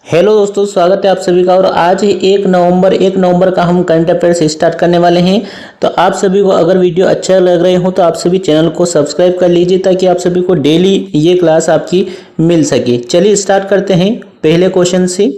Hello दोस्तों, स्वागत है आप सभी का। और आज ही 1 नवंबर का हम करंट अफेयर्स स्टार्ट करने वाले हैं। तो आप सभी को अगर वीडियो अच्छा लग रहे हो तो आप सभी चैनल को सब्सक्राइब कर लीजिए ताकि आप सभी को डेली ये क्लास आपकी मिल सके। चलिए स्टार्ट करते हैं पहले क्वेश्चन से।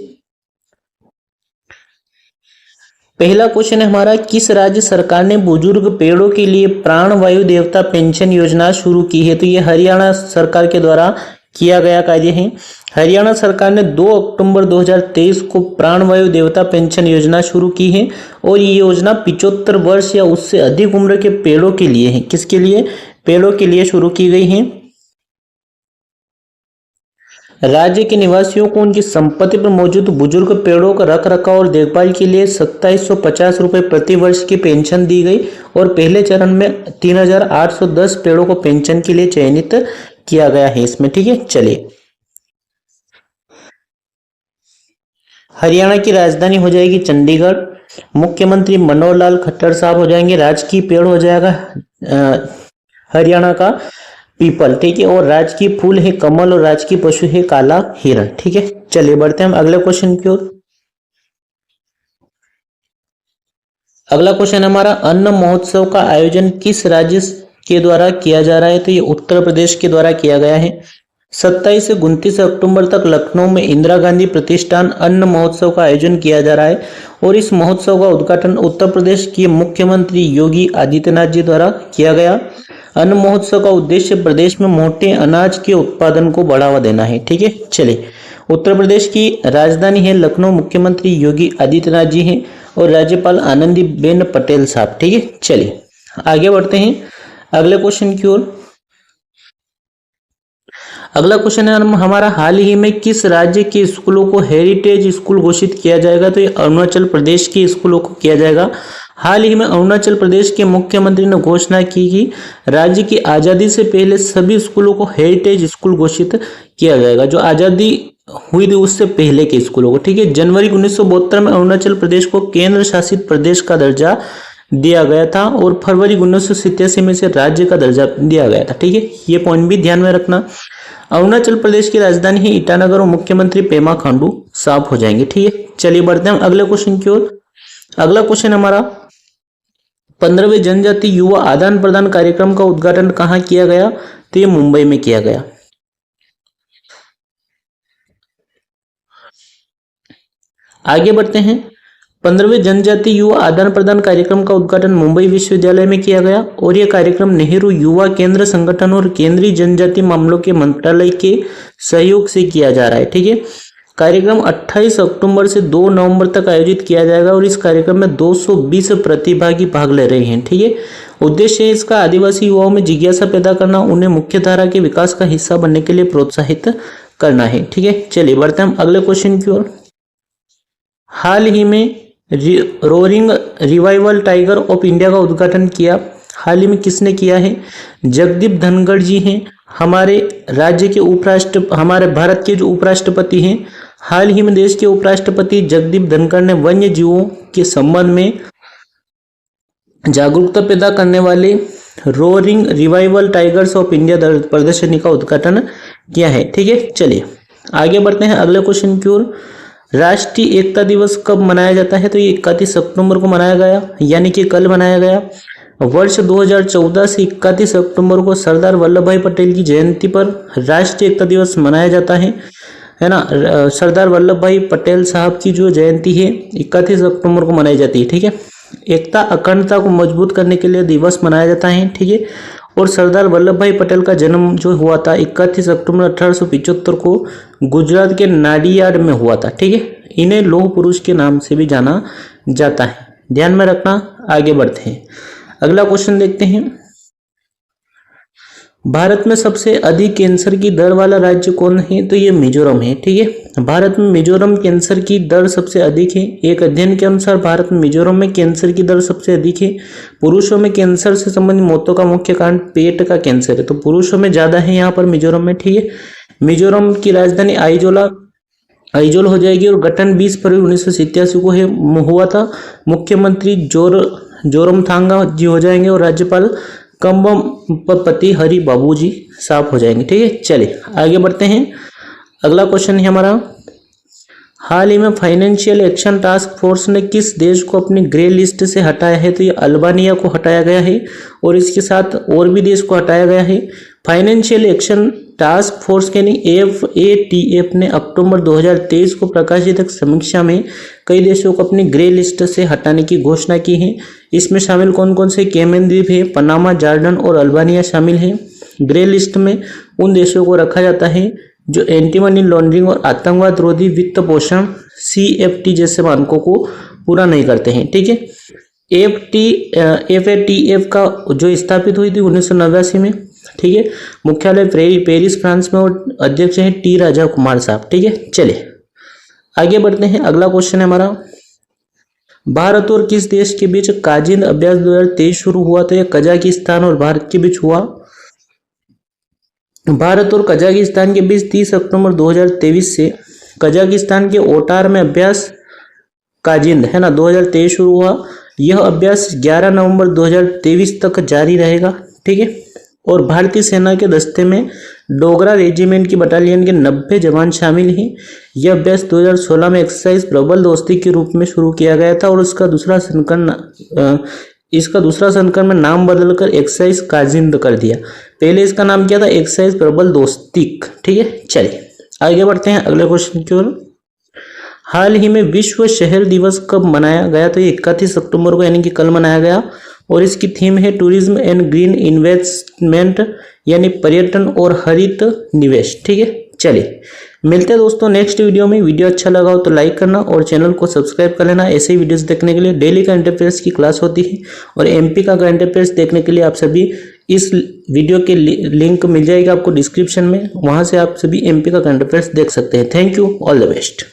पहला क्वेश्चन है हमारा, किस राज्य सरकार ने बुजुर्ग पेड़ों के लिए प्राण वायु देवता पेंशन योजना शुरू की है? तो ये हरियाणा सरकार के द्वारा किया गया कार्य है। हरियाणा सरकार ने 2 अक्टूबर 2023 को प्राण वायु देवता पेंशन योजना शुरू की है और ये योजना 75 वर्ष या उससे अधिक उम्र के पेड़ों के लिए है। किसके लिए? पेड़ों के लिए शुरू की गई है। राज्य के निवासियों को उनकी संपत्ति पर मौजूद बुजुर्ग पेड़ों का रख रखाव और देखभाल के लिए 2750 रुपये प्रति वर्ष की पेंशन दी गई और पहले चरण में 3810 पेड़ों को पेंशन के लिए चयनित किया गया है इसमें। ठीक है, चलिए। हरियाणा की राजधानी हो जाएगी चंडीगढ़। मुख्यमंत्री मनोहर लाल खट्टर साहब हो जाएंगे। राजकीय पेड़ हो जाएगा हरियाणा का पीपल। ठीक है, और राजकीय फूल है कमल और राजकीय पशु है काला हिरण। ठीक है, चलिए बढ़ते हैं हम अगले क्वेश्चन की ओर। अगला क्वेश्चन हमारा, अन्न महोत्सव का आयोजन किस राज्य के द्वारा किया जा रहा है? तो ये उत्तर प्रदेश के द्वारा किया गया है। 27 से 29 अक्टूबर तक लखनऊ में इंदिरा गांधी प्रतिष्ठान अन्न महोत्सव का आयोजन किया जा रहा है और इस महोत्सव का उद्घाटन उत्तर प्रदेश के मुख्यमंत्री योगी आदित्यनाथ जी द्वारा किया गया। अन्न महोत्सव का उद्देश्य प्रदेश में मोटे अनाज के उत्पादन को बढ़ावा देना है। ठीक है, चलिए। उत्तर प्रदेश की राजधानी है लखनऊ। मुख्यमंत्री योगी आदित्यनाथ जी हैं और राज्यपाल आनंदीबेन पटेल साहब। ठीक है, चलिए आगे बढ़ते हैं अगले क्वेश्चन की ओर। अगला क्वेश्चन है हमारा, हाल ही में किस राज्य के स्कूलों को हेरिटेज स्कूल घोषित किया जाएगा? तो ये अरुणाचल प्रदेश के स्कूलों को किया जाएगा। हाल ही में अरुणाचल प्रदेश के मुख्यमंत्री ने घोषणा की कि राज्य की आज़ादी से पहले सभी स्कूलों को हेरिटेज स्कूल घोषित किया जाएगा, जो आज़ादी हुई थी उससे पहले के स्कूलों को। ठीक है, जनवरी 1972 में अरुणाचल प्रदेश को केंद्र शासित प्रदेश का दर्जा दिया गया था और फरवरी 1987 में से राज्य का दर्जा दिया गया था। ठीक है, ये पॉइंट भी ध्यान में रखना। अरुणाचल प्रदेश की राजधानी है ईटानगर और मुख्यमंत्री पेमा खांडू साहब हो जाएंगे। ठीक है, चलिए बढ़ते हैं अगले क्वेश्चन की ओर। अगला क्वेश्चन हमारा, 15वें जनजाति युवा आदान प्रदान कार्यक्रम का उद्घाटन कहाँ किया गया? तो ये मुंबई में किया गया। आगे बढ़ते हैं। 15वें जनजाति युवा आदान प्रदान कार्यक्रम का उद्घाटन मुंबई विश्वविद्यालय में किया गया और यह कार्यक्रम नेहरू युवा केंद्र संगठन और केंद्रीय जनजाति मामलों के मंत्रालय के सहयोग से किया जा रहा है। ठीक है, कार्यक्रम 28 अक्टूबर से 2 नवंबर तक आयोजित किया जाएगा और इस कार्यक्रम में 220 प्रतिभागी भाग ले रहे हैं। ठीक है, उद्देश्य है इसका आदिवासी युवाओं में जिज्ञासा पैदा करना, उन्हें मुख्य धारा के विकास का हिस्सा बनने के लिए प्रोत्साहित करना है। ठीक है, चलिए बढ़ते हैं हम अगले क्वेश्चन की ओर। हाल ही में roaring revival tiger of India का उद्घाटन किया। हाल ही में किसने किया है? जगदीप धनखड़ जी हैं, हमारे राज्य के हमारे भारत के जो उपराष्ट्रपति हैं। हाल ही में देश के उपराष्ट्रपति जगदीप धनखड़ ने वन्य जीवों के संबंध में जागरूकता पैदा करने वाले roaring revival tigers of India प्रदर्शनी का उद्घाटन किया है। ठीक है, चलिए आगे बढ़ते हैं अगले क्वेश्चन की ओर। राष्ट्रीय एकता दिवस कब मनाया जाता है? तो ये 31 अक्टूबर को मनाया गया, यानी कि कल मनाया गया। वर्ष 2014 से 31 अक्टूबर को सरदार वल्लभ भाई पटेल की जयंती पर राष्ट्रीय एकता दिवस मनाया जाता है ना। सरदार वल्लभ भाई पटेल साहब की जो जयंती है 31 अक्टूबर को मनाई जाती है। ठीक है, एकता अखंडता को मजबूत करने के लिए दिवस मनाया जाता है। ठीक है, और सरदार वल्लभ भाई पटेल का जन्म जो हुआ था 31 अक्टूबर 1875 को गुजरात के नाडियाड में हुआ था। ठीक है, इन्हें लौह पुरुष के नाम से भी जाना जाता है, ध्यान में रखना। आगे बढ़ते हैं अगला क्वेश्चन देखते हैं। भारत में सबसे अधिक कैंसर की दर वाला राज्य कौन है? तो ये मिजोरम है। ठीक है, भारत में मिजोरम कैंसर की दर सबसे अधिक है। एक अध्ययन के अनुसार भारत में मिजोरम में कैंसर की दर सबसे अधिक है। पुरुषों में कैंसर से संबंधित मौतों का मुख्य कारण पेट का कैंसर है, तो पुरुषों में ज्यादा है यहाँ पर मिजोरम में। ठीक है, मिजोरम की राजधानी आइजोल हो जाएगी और गठन 20 फरवरी 1987 को हुआ था। मुख्यमंत्री जोरमथांगा जी हो जाएंगे और राज्यपाल कंबमपति हरि बाबूजी साहब हो जाएंगे। ठीक है, चलिए आगे बढ़ते हैं। अगला क्वेश्चन है हमारा, हाल ही में फाइनेंशियल एक्शन टास्क फोर्स ने किस देश को अपनी ग्रे लिस्ट से हटाया है? तो ये अल्बानिया को हटाया गया है और इसके साथ और भी देश को हटाया गया है। फाइनेंशियल एक्शन टास्क फोर्स के नहीं FATF ने अक्टूबर 2023 को प्रकाशित एक समीक्षा में कई देशों को अपनी ग्रे लिस्ट से हटाने की घोषणा की है। इसमें शामिल कौन कौन से? केमन द्वीप है, पनामा, जॉर्डन और अल्बानिया शामिल है। ग्रे लिस्ट में उन देशों को रखा जाता है जो एंटी मनी लॉन्ड्रिंग और आतंकवाद रोधी वित्त पोषण CFT जैसे मानकों को पूरा नहीं करते हैं। ठीक है, FATF का जो स्थापित हुई थी 1989 में। ठीक है, मुख्यालय पेरिस फ्रांस में और अध्यक्ष हैं T राजा कुमार साहब। ठीक है, चलिए आगे बढ़ते हैं। अगला क्वेश्चन है हमारा, भारत और किस देश के बीच काजिंद अभ्यास 2023 शुरू हुआ? तो यह कजाकिस्तान और भारत के बीच हुआ। भारत और कजाकिस्तान के बीच 30 अक्टूबर 2023 से कजाकिस्तान के ओटार में अभ्यास काजिंद है ना 2023 शुरू हुआ। यह अभ्यास 11 नवंबर 2023 तक जारी रहेगा। ठीक है, और भारतीय सेना के दस्ते में डोगरा रेजिमेंट की बटालियन के 90 जवान शामिल हैं। यह अभ्यास 2016 में एक्सरसाइज प्रबल दोस्ती के रूप में शुरू किया गया था और इसका दूसरा संस्करण में नाम बदलकर एक्सरसाइज काजिंद कर दिया। पहले इसका नाम क्या था? एक्सरसाइज प्रबल दोस्ती। ठीक है, चलिए आगे बढ़ते हैं अगले क्वेश्चन की ओर। हाल ही में विश्व शहर दिवस कब मनाया गया? तो ये 31 अक्टूबर को यानी कि कल मनाया गया और इसकी थीम है टूरिज्म एंड ग्रीन इन्वेस्टमेंट यानी पर्यटन और हरित निवेश। ठीक है, चलिए मिलते हैं दोस्तों नेक्स्ट वीडियो में। वीडियो अच्छा लगा हो तो लाइक करना और चैनल को सब्सक्राइब कर लेना। ऐसे ही वीडियोस देखने के लिए डेली करंट अफेयर्स की क्लास होती है और MP का करंट अफेयर्स देखने के लिए आप सभी इस वीडियो के लिंक मिल जाएगा आपको डिस्क्रिप्शन में, वहां से आप सभी MP का करंट अफेयर्स देख सकते हैं। Thank you, all the best.